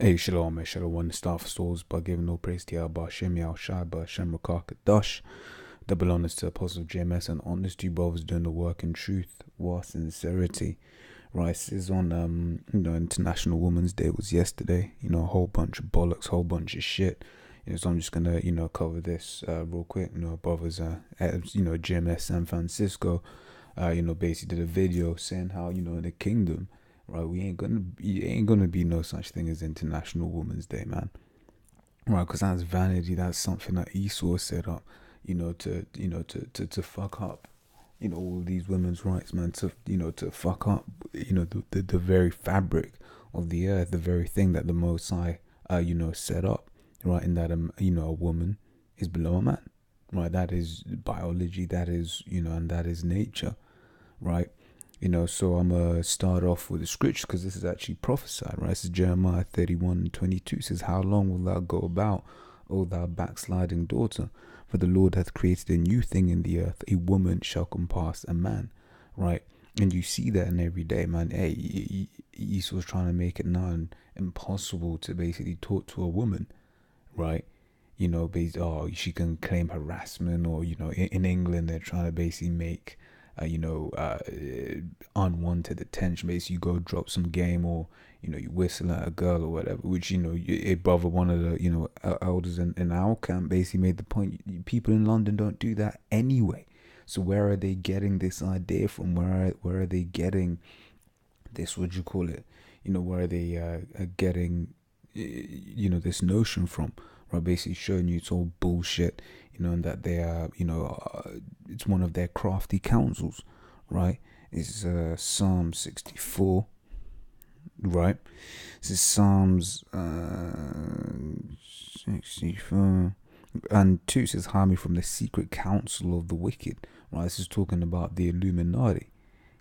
Hey, shalom, shalom, the staff souls, but giving no praise to Yahweh, Shem Yahweh Shai, Shem Rakakadash, double honors to Apostle GMS, and honors to you brothers doing the work in truth, war, sincerity. Right, this is on, International Women's Day was yesterday, a whole bunch of bollocks, whole bunch of shit. So I'm just gonna, cover this, real quick. Brothers, GMS San Francisco, basically did a video saying how, in the kingdom, right, ain't gonna be no such thing as International Women's Day, man. Right, because that's vanity. That's something that Esau set up, to fuck up, all these women's rights, man. To fuck up, the very fabric of the earth, the very thing that the Most High, set up, right. In that, a woman is below a man, right. That is biology. That is, and that is nature, right. So I'm going to start off with the scripture because this is actually prophesied, right? This is Jeremiah 31:22. It says, how long will thou go about, O thou backsliding daughter? For the Lord hath created a new thing in the earth. A woman shall compass a man, right? And you see that in every day, man. Hey, Esau's trying to make it now impossible to basically talk to a woman, right? She can claim harassment, or, in England, they're trying to basically make unwanted attention. Basically, you go drop some game, or you whistle at a girl or whatever. Which a brother, one of the elders in our camp, basically made the point: people in London don't do that anyway. So where are they getting this idea from? Where are they getting this? What do you call it? Where are they getting this notion from? Right, basically showing you it's all bullshit, and that they are, it's one of their crafty counsels, right? It's Psalm 64, right? This is Psalms 64 and 2 says, hide me from the secret counsel of the wicked, right? This is talking about the Illuminati,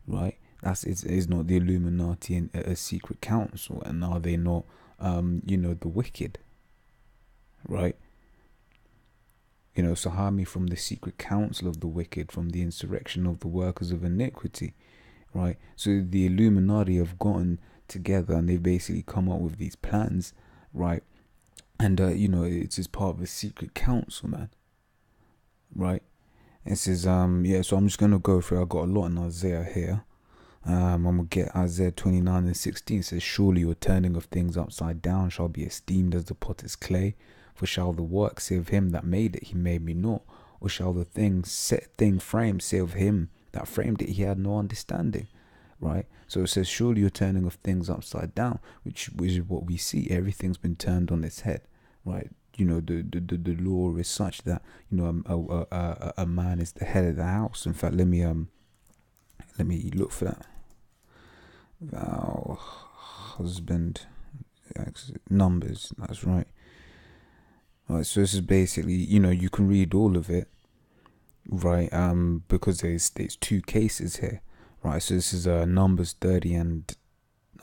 right? It's not the Illuminati in a secret council, and are they not, the wicked, right? So hide me from the secret counsel of the wicked, from the insurrection of the workers of iniquity, right? So the Illuminati have gotten together and they've basically come up with these plans, right? And it's as part of a secret council, man, right? It says so I'm just gonna go through. I got a lot in Isaiah here. I'm gonna get Isaiah 29:16. It says, surely your turning of things upside down shall be esteemed as the potter's clay. For shall the work say of him that made it, he made me not? Or shall the thing framed say of him that framed it, he had no understanding? Right? So it says, surely you're turning of things upside down, which is what we see. Everything's been turned on its head, right? The law is such that, a man is the head of the house. In fact, let me look for that. Thou husband, Numbers, that's right. Right, so this is basically, you can read all of it, right? Because there's two cases here, right? So this is Numbers 30, and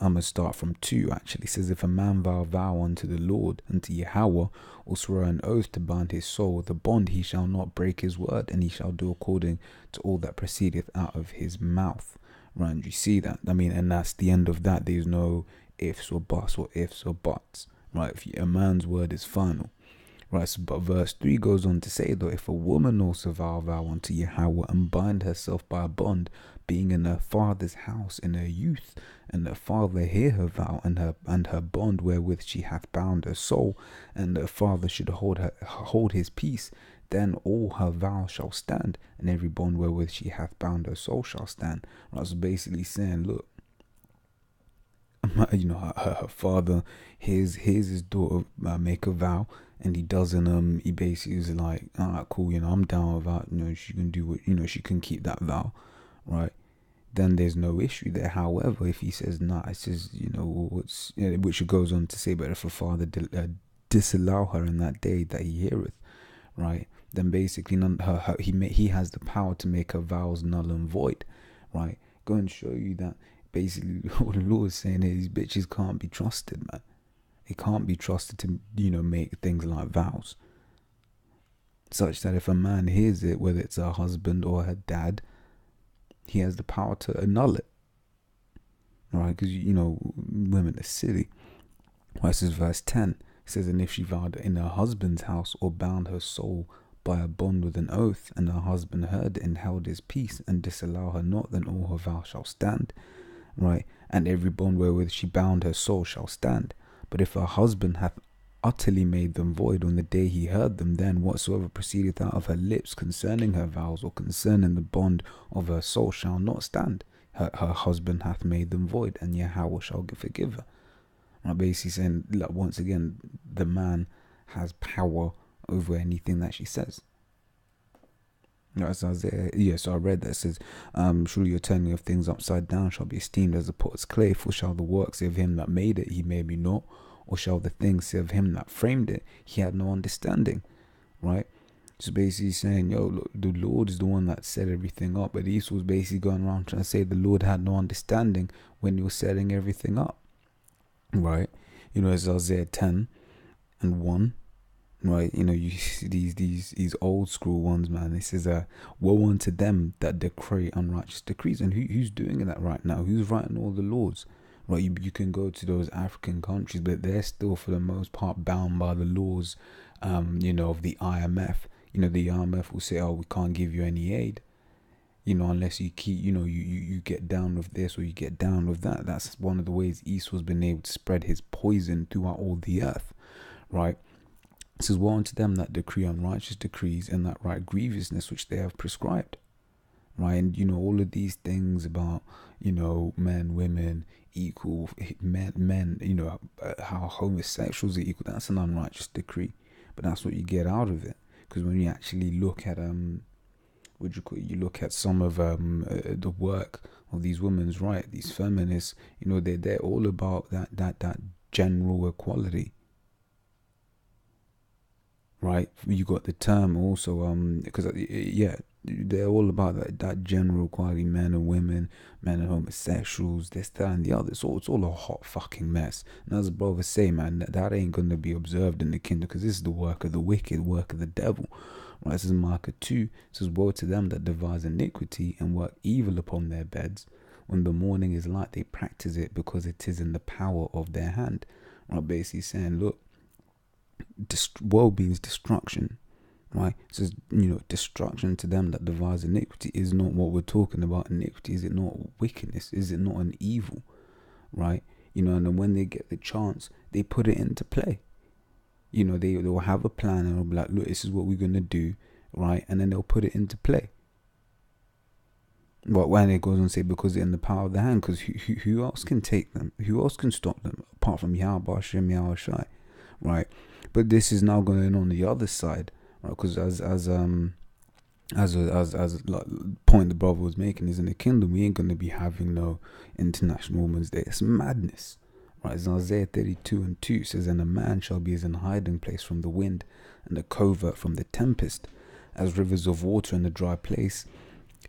I'm gonna start from 2. Actually, it says, if a man vow unto the Lord, unto Yahweh, or swear an oath to bind his soul with a bond, he shall not break his word, and he shall do according to all that proceedeth out of his mouth. Right? And you see that? I mean, and that's the end of that. There's no ifs or buts or ifs or buts, right? If a man's word is final. Right, so, but verse 3 goes on to say, though, if a woman also vow unto Yahweh, and bind herself by a bond, being in her father's house in her youth, and her father hear her vow, and her bond wherewith she hath bound her soul, and her father should hold his peace, then all her vows shall stand, and every bond wherewith she hath bound her soul shall stand. Right, so basically saying, look, her father hears his daughter make a vow, and he doesn't, he basically is like, all right, cool, I'm down with that, she can do what, she can keep that vow, right? Then there's no issue there. However, if he says nah, it says, which goes on to say, but if a father disallow her in that day that he heareth, right, then basically he has the power to make her vows null and void, right? Go and show you that basically what the Lord is saying is, these bitches can't be trusted, man. It can't be trusted to, make things like vows. Such that if a man hears it, whether it's her husband or her dad, he has the power to annul it. Right? Because, women are silly. Right, this is verse 10. It says, and if she vowed in her husband's house, or bound her soul by a bond with an oath, and her husband heard it and held his peace, and disallow her not, then all her vows shall stand. Right, and every bond wherewith she bound her soul shall stand. But if her husband hath utterly made them void on the day he heard them, then whatsoever proceedeth out of her lips concerning her vows, or concerning the bond of her soul, shall not stand. Her husband hath made them void, and Yahweh shall forgive her. Right, basically saying, like, once again, the man has power over anything that she says. So I read that. It says, surely your turning of things upside down shall be esteemed as the potter's clay, for shall the work say of him that made it, he made me not, or shall the thing say of him that framed it, he had no understanding. Right? So basically saying, yo, look, the Lord is the one that set everything up, but Esau was basically going around trying to say the Lord had no understanding when he was setting everything up. Right? As Isaiah 10:1. Right, you see these old school ones, man. It says, woe unto them that decree unrighteous decrees. And who's doing that right now? Who's writing all the laws? Right, you can go to those African countries, but they're still for the most part bound by the laws, of the IMF. The IMF will say, oh, we can't give you any aid, unless you keep, you get down with this or you get down with that. That's one of the ways Esau's been able to spread his poison throughout all the earth, right? It says, woe unto them that decree unrighteous decrees, and that write grievousness which they have prescribed. Right, and all of these things about men, women equal, men, how homosexuals are equal. That's an unrighteous decree, but that's what you get out of it. Because when you actually look at you look at some of the work of these women's right, these feminists, they're all about that general equality. Right, you got the term also, because they're all about that general equality, men and women, men and homosexuals, this, that, and the other. So it's all a hot fucking mess. And as the brother say, man, that ain't gonna be observed in the kingdom, because this is the work of the wicked, work of the devil. Right, this is Micah 2. It says, woe to them that devise iniquity and work evil upon their beds. When the morning is light, they practice it, because it is in the power of their hand. Right, basically saying, look, woe means destruction, right? It says, destruction to them that devise iniquity. Is not what we're talking about iniquity? Is it not wickedness? Is it not an evil, right? And then when they get the chance, they put it into play. They'll have a plan, and they'll be like, look, this is what we're gonna do, right? And then they'll put it into play. But when it goes on to say, because it's in the power of the hand, because who else can take them? Who else can stop them apart from Yahweh Hashem Yahweh Shai, right? But this is now going on the other side, right? Because as point the brother was making is, in the kingdom we ain't going to be having no International Women's Day. It's madness, right? It's Isaiah 32:2 says, and a man shall be as an hiding place from the wind, and a covert from the tempest, as rivers of water in a dry place,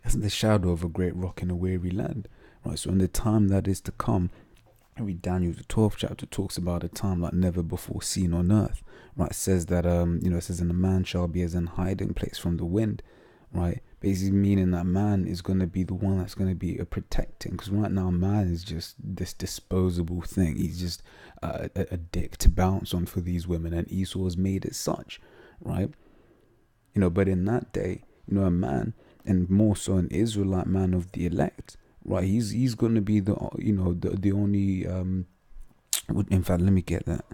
as in the shadow of a great rock in a weary land. Right, so in the time that is to come, read Daniel, the 12th chapter, talks about a time like never before seen on earth. Right, it says that it says, and a man shall be as an hiding place from the wind. Right, basically meaning that man is going to be the one that's going to be protecting. Because right now, man is just this disposable thing. He's just a dick to bounce on for these women, and Esau has made it such. Right, but in that day, a man, and more so an Israelite man of the elect, right, he's going to be the the only in fact, let me get that.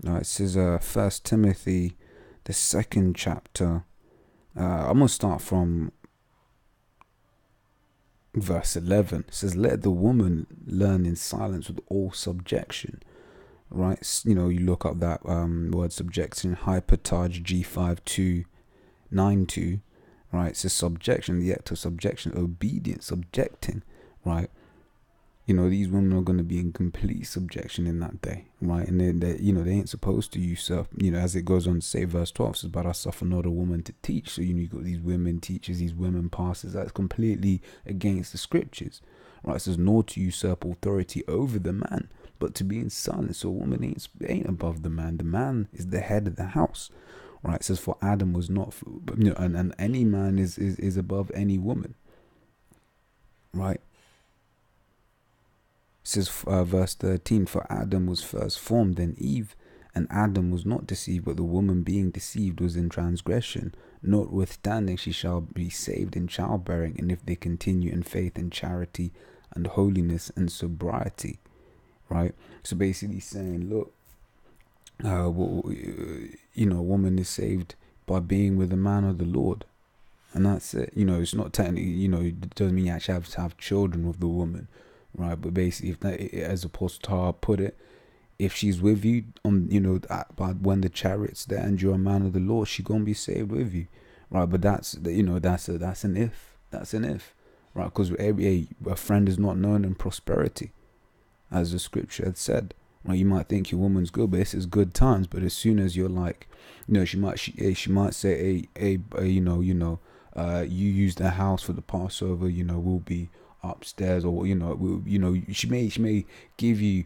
No, it says 1 Timothy, the 2nd chapter. I'm gonna start from verse 11. It says, let the woman learn in silence with all subjection. Right, you look up that word subjection, hypertarge G5292. Right, it says subjection, the act of subjection, obedience, subjecting. Right, these women are going to be in complete subjection in that day. Right, and they ain't supposed to usurp. As it goes on to say, verse 12 says, but I suffer not a woman to teach. So you got these women teachers, these women pastors. That's completely against the scriptures. Right, it says, nor to usurp authority over the man, but to be in silence. So a woman ain't above the man. The man is the head of the house. Right, it says, for Adam was not, and any man is above any woman. Right. says, verse 13, for Adam was first formed, then Eve. And Adam was not deceived, but the woman being deceived was in transgression. Notwithstanding, she shall be saved in childbearing, and if they continue in faith and charity and holiness and sobriety. Right? So basically saying, look, a woman is saved by being with a man of the Lord. And that's it. It's not technically, it doesn't mean you actually have to have children with the woman. Right? But basically, if that, as Apostle Tara put it, if she's with you, when the chariot's there and you're a man of the Lord, she gonna be saved with you, right? But that's an if. That's an if, right? Because a friend is not known in prosperity, as the scripture had said. Right? You might think your woman's good, but this is good times. But as soon as you're like, she might say, you use the house for the Passover. We'll be upstairs, or she may give you,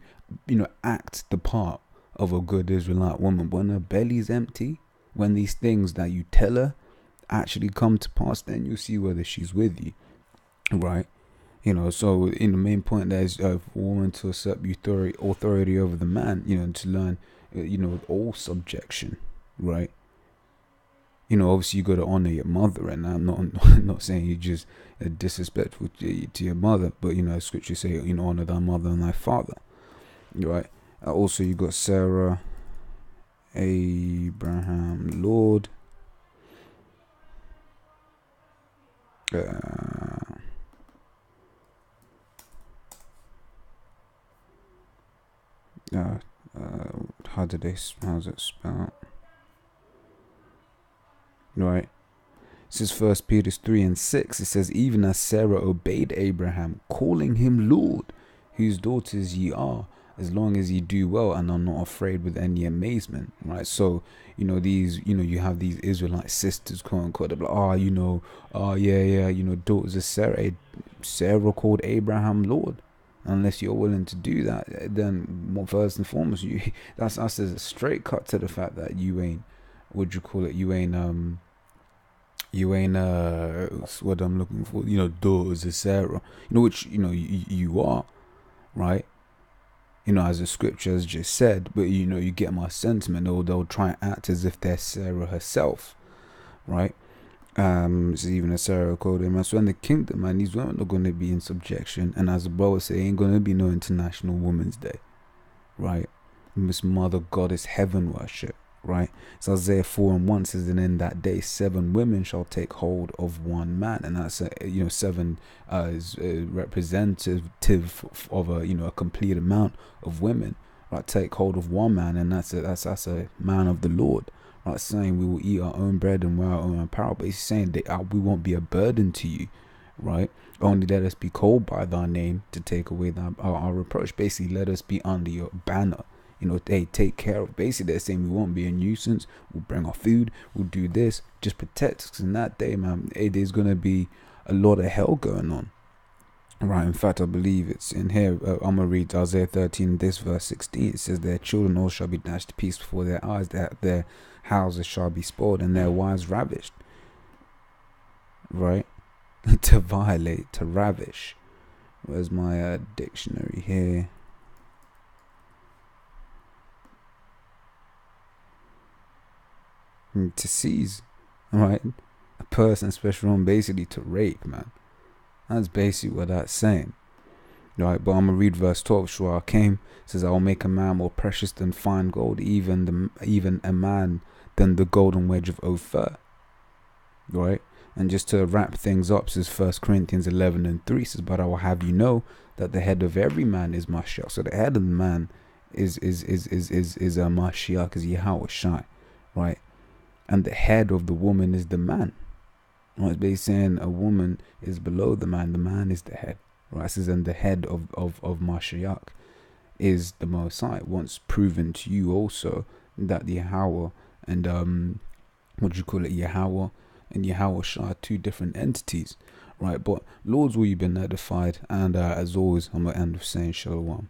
act the part of a good Israelite woman. But when her belly's empty, when these things that you tell her actually come to pass, then you'll see whether she's with you, right? So in the main point, there's a woman to usurp authority over the man, to learn, all subjection, right? Obviously you got to honor your mother, and I'm not saying you just disrespectful to your mother, but scripture say, honor thy mother and thy father, right? Also you got Sarah, Abraham, Lord, how's it spelled? Right. It says 1 Peter 3:6. It says, even as Sarah obeyed Abraham, calling him Lord, whose daughters ye are, as long as ye do well and are not afraid with any amazement. Right. So, these, you have these Israelite sisters, quote unquote, they're like, daughters of Sarah. Sarah called Abraham Lord. Unless you're willing to do that, then first and foremost, that's us as a straight cut to the fact that you ain't, what I'm looking for, daughters of Sarah, which, you are, right? As the scripture has just said, but you get my sentiment. They'll try and act as if they're Sarah herself, right? So even as Sarah called him, so in the kingdom, man, these women are going to be in subjection, and as the brother say, ain't going to be no International Women's Day, right? Miss Mother Goddess Heaven worship, right? So Isaiah 4:1 says, and in that day 7 women shall take hold of one man, and that's 7 is representative of a complete amount of women, right? Take hold of one man, and that's a man of the Lord. Right, saying we will eat our own bread and wear our own apparel, but he's saying that we won't be a burden to you, right? Only let us be called by thy name to take away our reproach. Basically, let us be under your banner. They take care of. Basically, they're saying we won't be a nuisance. We'll bring our food. We'll do this. Just protect us. Because in that day, man, it is going to be a lot of hell going on. Right, in fact, I believe it's in here. I'm going to read Isaiah 13, this verse 16. It says, their children all shall be dashed to pieces before their eyes. Their houses shall be spoiled and their wives ravished. Right? To violate, to ravish. Where's my dictionary here? To seize, right? A person, especially on basically to rape, man. That's basically what that's saying. Right, but I'm going to read verse 12. Sure, I came. It says, I will make a man more precious than fine gold, even a man than the golden wedge of Ophir. Right? And just to wrap things up, says 1 Corinthians 11:3 says, but I will have you know that the head of every man is Mashiach. So the head of the man is a Mashiach, is Yahweh Shai. Right? And the head of the woman is the man. Right, they're saying a woman is below the man is the head. Right, it says, and the head of Mashiach is the Most High. Once proven to you also that Yahweh and Yahweh and Yahweh Shah are 2 different entities. Right, but Lord's will you been edified, and as always, I'm gonna end with saying Shalom.